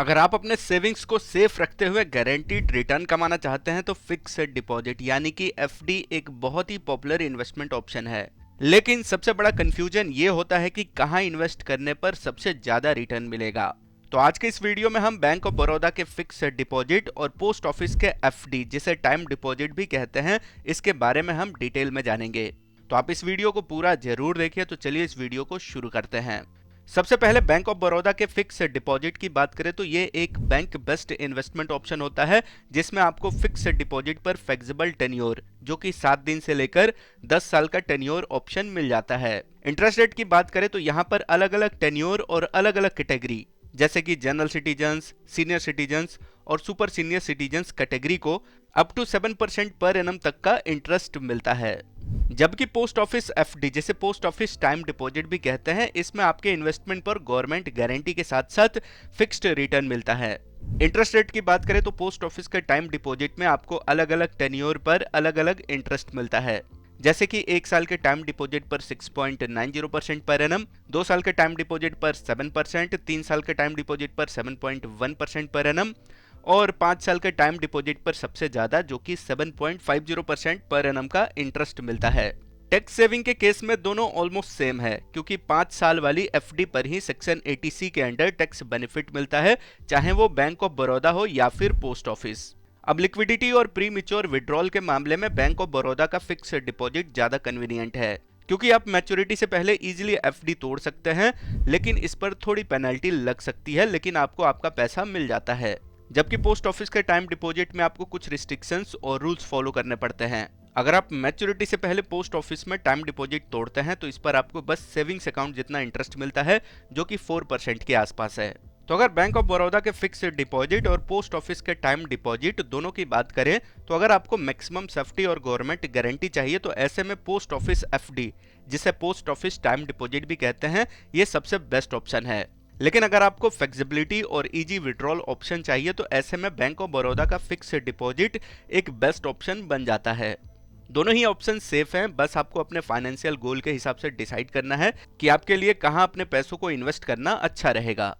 अगर आप अपने सेविंग्स को सेफ रखते हुए गारंटीड रिटर्न कमाना चाहते हैं तो फिक्स्ड डिपॉजिट यानी कि एफडी एक बहुत ही पॉपुलर इन्वेस्टमेंट ऑप्शन है। लेकिन सबसे बड़ा कंफ्यूजन ये होता है कि कहां इन्वेस्ट करने पर सबसे ज्यादा रिटर्न मिलेगा। तो आज के इस वीडियो में हम बैंक ऑफ बड़ौदा के फिक्स्ड डिपॉजिट और पोस्ट ऑफिस के एफडी जिसे टाइम डिपॉजिट भी कहते हैं, इसके बारे में हम डिटेल में जानेंगे। तो आप इस वीडियो को पूरा जरूर देखिए। तो चलिए इस वीडियो को शुरू करते हैं। सबसे पहले बैंक ऑफ बड़ौदा के फिक्स डिपॉजिट की बात करें तो ये एक बैंक बेस्ट इन्वेस्टमेंट ऑप्शन होता है जिसमें आपको फिक्स डिपॉजिट पर फ्लेक्सिबल टेन्योर जो कि 7 दिन से लेकर 10 साल का टेन्योर ऑप्शन मिल जाता है। इंटरेस्ट रेट की बात करें तो यहाँ पर अलग अलग टेन्योर और अलग अलग कैटेगरी जैसे कि जनरल सिटीजन्स, सीनियर सिटीजन्स और सुपर सीनियर सिटीजन्स कैटेगरी को अप टू 7% पर एनम तक का इंटरेस्ट मिलता है। जबकि पोस्ट ऑफिस एफडी जिसे पोस्ट ऑफिस टाइम डिपॉजिट भी कहते हैं, इसमें आपके इन्वेस्टमेंट पर गवर्नमेंट गारंटी के साथ साथ फिक्स्ड रिटर्न मिलता है। इंटरेस्ट रेट की बात करें तो पोस्ट ऑफिस के टाइम डिपॉजिट में आपको अलग अलग टेन्योर पर अलग अलग इंटरेस्ट मिलता है, जैसे कि 1 साल के टाइम डिपॉजिट पर 6.90% पर एनम, 2 साल के टाइम डिपॉजिट पर 7%, 3 साल के टाइम डिपॉजिट पर 7.1% पर एनम और 5 साल के टाइम डिपॉजिट पर सबसे ज्यादा जो कि 7.50% पर एनम का इंटरेस्ट मिलता है। टैक्स सेविंग के केस में दोनों ऑलमोस्ट सेम है क्योंकि 5 साल वाली एफडी पर ही सेक्शन 80C के अंडर टैक्स बेनिफिट मिलता है, चाहे वो बैंक ऑफ बड़ौदा हो या फिर पोस्ट ऑफिस। अब लिक्विडिटी और प्री मैच्योर विड्रॉल के मामले में बैंक ऑफ बड़ौदा का फिक्स डिपॉजिट ज्यादा कन्वीनियंट है क्योंकि आप मैच्योरिटी से पहले इजीली एफडी तोड़ सकते हैं, लेकिन इस पर थोड़ी पेनल्टी लग सकती है, लेकिन आपको आपका पैसा मिल जाता है। जबकि पोस्ट ऑफिस के टाइम डिपॉजिट में आपको कुछ रिस्ट्रिक्शंस और रूल्स फॉलो करने पड़ते हैं। अगर आप मैच्योरिटी से पहले पोस्ट ऑफिस में टाइम डिपॉजिट तोड़ते हैं तो इस पर आपको बस सेविंग्स अकाउंट जितना इंटरेस्ट मिलता है जो कि 4% के आसपास है। तो अगर बैंक ऑफ बड़ौदा के फिक्स्ड डिपॉजिट और पोस्ट ऑफिस के टाइम डिपॉजिट दोनों की बात करें तो अगर आपको मैक्सिमम सेफ्टी और गवर्नमेंट गारंटी चाहिए तो ऐसे में पोस्ट ऑफिस एफडी जिसे पोस्ट ऑफिस टाइम डिपॉजिट भी कहते हैं, ये सबसे बेस्ट ऑप्शन है। लेकिन अगर आपको फ्लेक्सिबिलिटी और इजी विड्रॉल ऑप्शन चाहिए तो ऐसे में बैंक ऑफ बड़ौदा का फिक्स्ड डिपॉजिट एक बेस्ट ऑप्शन बन जाता है। दोनों ही ऑप्शन सेफ हैं, बस आपको अपने फाइनेंशियल गोल के हिसाब से डिसाइड करना है कि आपके लिए कहां अपने पैसों को इन्वेस्ट करना अच्छा रहेगा।